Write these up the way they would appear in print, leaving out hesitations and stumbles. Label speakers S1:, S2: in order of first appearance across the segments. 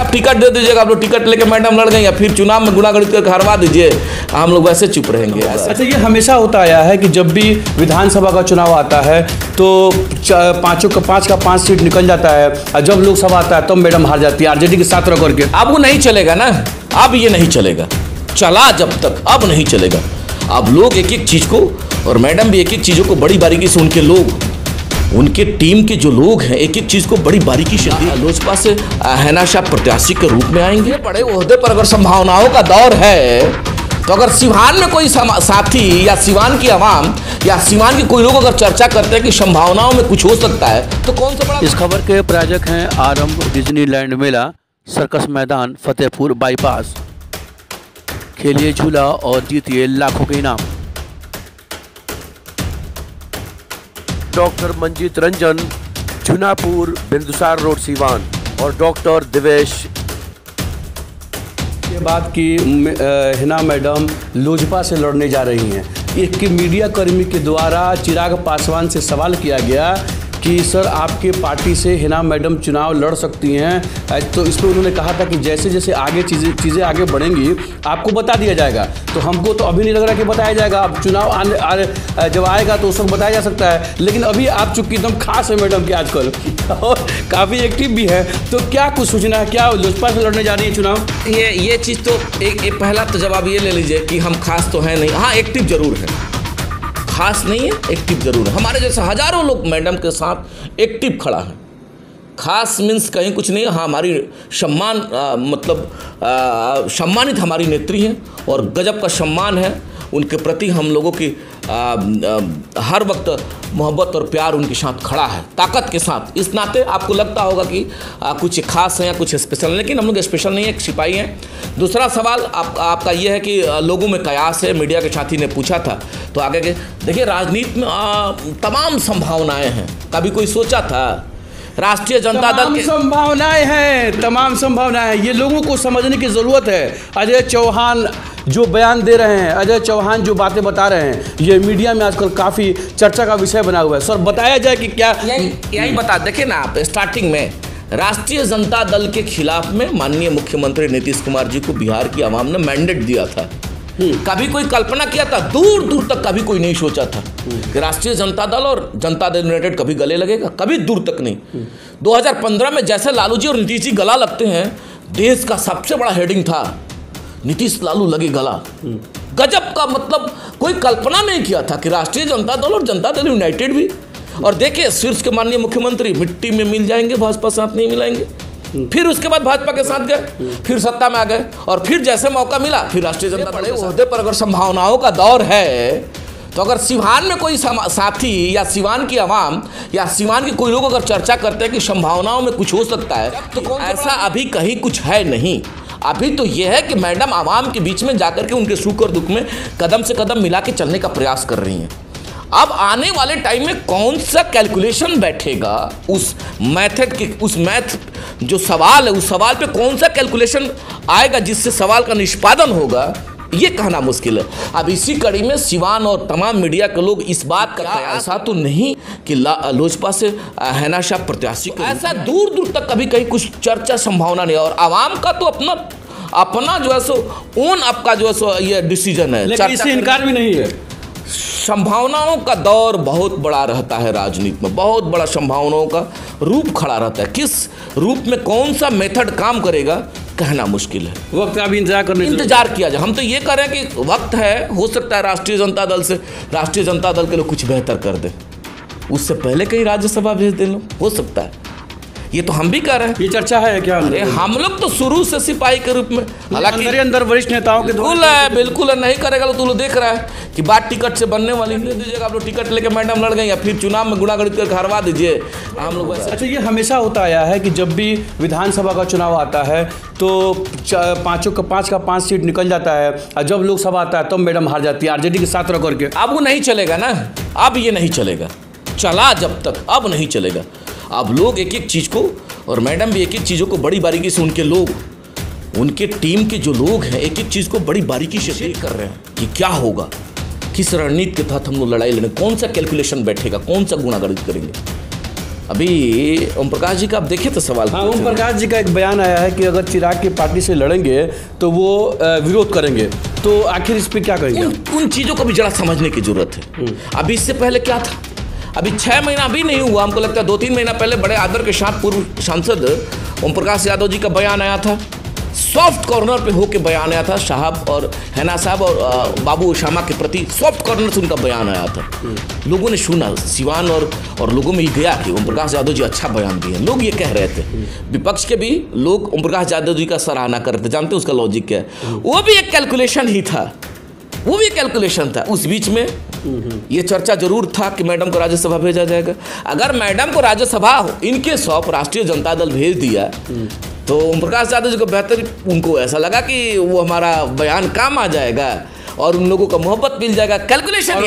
S1: आप टिकट दे दीजिएगा, आप लोग टिकट लेके मैडम लड़ गई या फिर चुनाव में गुनागणित करके हरवा दीजिए, हम लोग वैसे चुप रहेंगे।
S2: अच्छा, ये हमेशा होता आया है कि जब भी विधानसभा का चुनाव आता है तो 5 का 5 सीट निकल जाता है, और जब लोकसभा आता है तब मैडम हार जाती है आरजेडी के साथ रह करके।
S1: अब वो नहीं चलेगा ना, अब ये नहीं चलेगा, चला जब तक, अब नहीं चलेगा। अब लोग एक एक चीज को, और मैडम भी एक एक चीजों को बड़ी बारीकी से, उनके लोग, उनके टीम के जो लोग हैं एक एक चीज को बड़ी बारीकी से लोजपा से हैनाशाह प्रत्याशी के रूप में आएंगे। बड़े ओहदे पर अगर संभावनाओं का दौर है, तो अगर सिवान में कोई साथी या सिवान की आवाम या सिवान के कोई लोग अगर चर्चा करते हैं कि संभावनाओं में कुछ हो सकता है, तो कौन सा बड़ा।
S2: इस खबर के प्रायोजक हैं आरंभ डिज्नीलैंड मेला, सर्कस मैदान, फतेहपुर बाईपास। खेलिए झूला और जीतिए लाखों के इनाम। डॉक्टर मंजीत रंजन, जूनापुर, बिंदुसार रोड, सीवान, और डॉक्टर दिवेश। के बाद की हिना मैडम लोजपा से लड़ने जा रही हैं। एक मीडिया कर्मी के द्वारा चिराग पासवान से सवाल किया गया कि सर आपके पार्टी से हिना मैडम चुनाव लड़ सकती हैं, तो इसमें उन्होंने कहा था कि जैसे जैसे आगे चीज़ें आगे बढ़ेंगी आपको बता दिया जाएगा। तो हमको तो अभी नहीं लग रहा कि बताया जाएगा, अब चुनाव जब आएगा तो उस वक्त बताया जा सकता है, लेकिन अभी आप चूँकि एकदम खास है मैडम की आजकल और काफ़ी एक्टिव भी है, तो क्या कुछ सूचना है, क्या लोजपा से लड़ने जा रही है चुनाव?
S1: ये चीज़ तो एक पहला तो जवाब ये ले लीजिए कि हम खास तो हैं नहीं, हाँ एक्टिव जरूर है, खास नहीं है, एक्टिव जरूर है। हमारे जैसे हजारों लोग मैडम के साथ एक्टिव खड़ा है। खास मीन्स कहीं कुछ नहीं है, हाँ हमारी सम्मानित हमारी नेत्री हैं और गजब का सम्मान है उनके प्रति। हम लोगों की हर वक्त मोहब्बत और प्यार उनके साथ खड़ा है, ताकत के साथ। इस नाते आपको लगता होगा कि कुछ खास है या कुछ स्पेशल, लेकिन हम लोग स्पेशल नहीं है, एक सिपाही हैं। दूसरा सवाल आपका ये है कि लोगों में कयास है, मीडिया के साथी ने पूछा था, तो आगे के देखिए राजनीति में तमाम संभावनाएं हैं। कभी कोई सोचा था राष्ट्रीय जनता दल की
S2: तमाम संभावनाएं हैं, ये लोगों को समझने की ज़रूरत है। अजय चौहान जो बयान दे रहे हैं, अजय चौहान जो बातें बता रहे हैं, ये मीडिया में आजकल काफ़ी चर्चा का विषय बना हुआ है। सर बताया जाए कि क्या
S1: यही बता, देखिए ना आप, स्टार्टिंग में राष्ट्रीय जनता दल के खिलाफ में माननीय मुख्यमंत्री नीतीश कुमार जी को बिहार की आवाम ने मैंडेट दिया था। कभी कोई कल्पना किया था, दूर दूर तक कभी कोई नहीं सोचा था कि राष्ट्रीय जनता दल और जनता दल यूनाइटेड कभी गले लगेगा, कभी दूर तक नहीं। 2015 में जैसे लालू जी और नीतीश जी गला लगते हैं, देश का सबसे बड़ा हेडिंग था नीतीश लालू लगे गला। गजब का, मतलब कोई कल्पना नहीं किया था कि राष्ट्रीय जनता दल और जनता दल यूनाइटेड भी। और देखिए शीर्ष के माननीय मुख्यमंत्री मिट्टी में मिल जाएंगे, भाजपा साथ नहीं मिलाएंगे। फिर उसके बाद भाजपा के साथ गए, फिर सत्ता में आ गए, और फिर जैसे मौका मिला फिर राष्ट्रीय जनता दल। ओहदे पर अगर संभावनाओं का दौर है, तो अगर सिवान में कोई साथी या सिवान की आवाम या सिवान के कोई लोग अगर चर्चा करते हैं कि संभावनाओं में कुछ हो सकता है, तो ऐसा अभी कहीं कुछ है नहीं। अभी तो यह है कि मैडम आवाम के बीच में जाकर के उनके सुख और दुख में कदम से कदम मिला के चलने का प्रयास कर रही हैं। अब आने वाले टाइम में कौन सा कैलकुलेशन बैठेगा, उस मैथ जो सवाल है, उस सवाल पे कौन सा कैलकुलेशन आएगा जिससे सवाल का निष्पादन होगा, ये कहना मुश्किल है। अब इसी कड़ी में सिवान और तमाम मीडिया के लोग इस बात का ऐसा तो नहीं कि लोजपा से हैनाशाह प्रत्याशी, ऐसा दूर दूर तक कभी कहीं कुछ चर्चा संभावना नहीं। और आवाम का तो अपना जो है सो ओन आपका जो है सो ये डिसीजन है,
S2: लेकिन इससे इनकार भी नहीं है।
S1: संभावनाओं का दौर बहुत बड़ा रहता है राजनीति में, बहुत बड़ा संभावनाओं का रूप खड़ा रहता है। किस रूप में कौन सा मेथड काम करेगा कहना मुश्किल है।
S2: वक्त का भी इंतजार
S1: किया जाए। हम तो ये कह रहे हैं कि वक्त है, हो सकता है राष्ट्रीय जनता दल के लोग कुछ बेहतर कर दे, उससे पहले कहीं राज्यसभा भेज दे लो, हो सकता है। ये तो हम भी कर रहे हैं,
S2: ये चर्चा है क्या?
S1: हम लोग तो शुरू से सिपाही के रूप में,
S2: हालांकि अंदर वरिष्ठ नेताओं के
S1: बिल्कुल है, नहीं करेगा तो लोग देख रहा है कि बात टिकट से बनने वाली। दे दीजिएगा, आप लोग टिकट लेके मैडम लड़ गई या फिर चुनाव में गुनागणित करके हरवा दीजिए, हम लोग वैसे।
S2: अच्छा, ये हमेशा होता आया है कि जब भी विधानसभा का चुनाव आता है तो 5 का 5 सीट निकल जाता है, और जब लोकसभा आता है तब मैडम हार जाती है आरजेडी के साथ रह करके।
S1: अब वो नहीं चलेगा ना, अब ये नहीं चलेगा, चला जब तक, अब नहीं चलेगा। अब लोग एक एक चीज़ को, और मैडम भी एक एक चीज़ों को बड़ी बारीकी से, उनके लोग, उनके टीम के जो लोग हैं एक एक चीज़ को बड़ी बारीकी से देख कर रहे हैं कि क्या होगा, किस रणनीति के तहत हम लोग लड़ाई लड़ेंगे, कौन सा कैलकुलेशन बैठेगा, कौन सा गुणागणित करेंगे। अभी ओम प्रकाश जी का आप देखे तो सवाल।
S2: हाँ, ओम प्रकाश जी का एक बयान आया है कि अगर चिराग की पार्टी से लड़ेंगे तो वो विरोध करेंगे, तो आखिर इस पर क्या कहेंगे?
S1: उन चीज़ों को भी जरा समझने की जरूरत है। अभी इससे पहले क्या था, अभी 6 महीना भी नहीं हुआ, हमको लगता है 2-3 महीना पहले बड़े आदर के साथ पूर्व सांसद ओम प्रकाश यादव जी का बयान आया था, सॉफ्ट कॉर्नर पे होके बयान आया था साहब और हैना साहब और बाबू उशामा के प्रति सॉफ्ट कॉर्नर से उनका बयान आया था। लोगों ने सुना, सिवान और लोगों में ये गया कि ओम प्रकाश यादव जी अच्छा बयान दिए। लोग ये कह रहे थे, विपक्ष के भी लोग ओम प्रकाश यादव जी का सराहना कर रहे थे। जानते उसका लॉजिक क्या है? वो भी एक कैलकुलेशन ही था, वो भी कैलकुलेशन था। उस बीच में ये चर्चा जरूर था कि मैडम को राज्यसभा भेजा जाएगा। अगर मैडम को राज्यसभा इनके सौंप राष्ट्रीय जनता दल भेज दिया तो ओम प्रकाश यादव जी को बेहतर, उनको ऐसा लगा कि वो हमारा बयान काम आ जाएगा और उन लोगों का मोहब्बत मिल जाएगा। कैलकुलेशन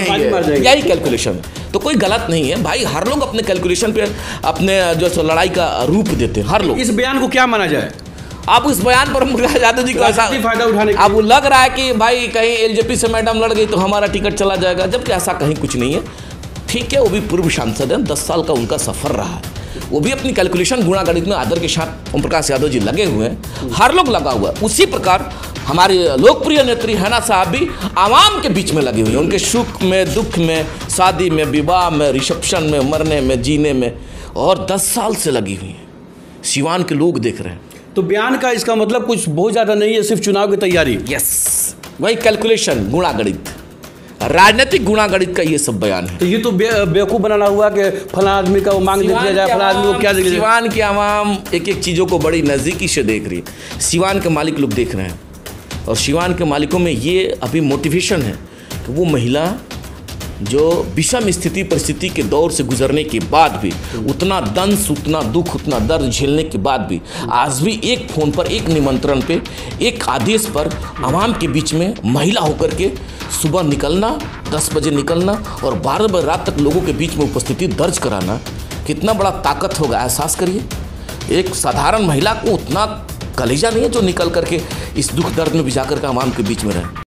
S1: यही कैलकुलेशन। तो कोई गलत नहीं है भाई, हर लोग अपने कैलकुलेशन पे अपने जो लड़ाई का रूप देते हैं, हर लोग।
S2: इस बयान को क्या माना जाए?
S1: आप उस बयान पर प्रकाश यादव जी को ऐसा
S2: फायदा उठाने
S1: अब लग रहा है कि भाई कहीं एलजेपी से मैडम लड़ गई तो हमारा टिकट चला जाएगा, जबकि ऐसा कहीं कुछ नहीं है। ठीक है, वो भी पूर्व सांसद हैं, 10 साल का उनका सफर रहा है, वो भी अपनी कैलकुलेशन गुणा गणित में आदर के साथ ओम प्रकाश यादव जी लगे हुए हैं, हर लोग लगा हुआ है। उसी प्रकार हमारे लोकप्रिय नेत्री हैना साहब भी आवाम के बीच में लगे हुए हैं, उनके सुख में, दुख में, शादी में, विवाह में, रिसेप्शन में, मरने में, जीने में, और 10 साल से लगी हुई हैं। सिवान के लोग देख रहे हैं।
S2: तो बयान का इसका मतलब कुछ बहुत ज़्यादा नहीं है, सिर्फ चुनाव की तैयारी।
S1: यस, वही कैलकुलेशन, गुणा गणित, राजनीतिक गुणा गणित का ये सब बयान है।
S2: तो ये तो बेवकूफ़ बनाना हुआ कि फला आदमी का वो मांग दिया जाए, फला आदमी को क्या दिया जाए।
S1: सिवान की आवाम एक एक चीज़ों को बड़ी नज़दीकी से देख रही है। सिवान के मालिक लोग देख रहे हैं, और सिवान के मालिकों में ये अभी मोटिवेशन है कि वो महिला जो विषम स्थिति परिस्थिति के दौर से गुजरने के बाद भी, उतना दंश, उतना दुख, उतना दर्द झेलने के बाद भी आज भी एक फ़ोन पर, एक निमंत्रण पे, एक आदेश पर आवाम के बीच में महिला होकर के सुबह निकलना, 10 बजे निकलना और 12 बजे रात तक लोगों के बीच में उपस्थिति दर्ज कराना, कितना बड़ा ताकत होगा। एहसास करिए, एक साधारण महिला को उतना कलेजा नहीं है जो निकल करके इस दुख दर्द में भी जाकर के आवाम के बीच में रहे।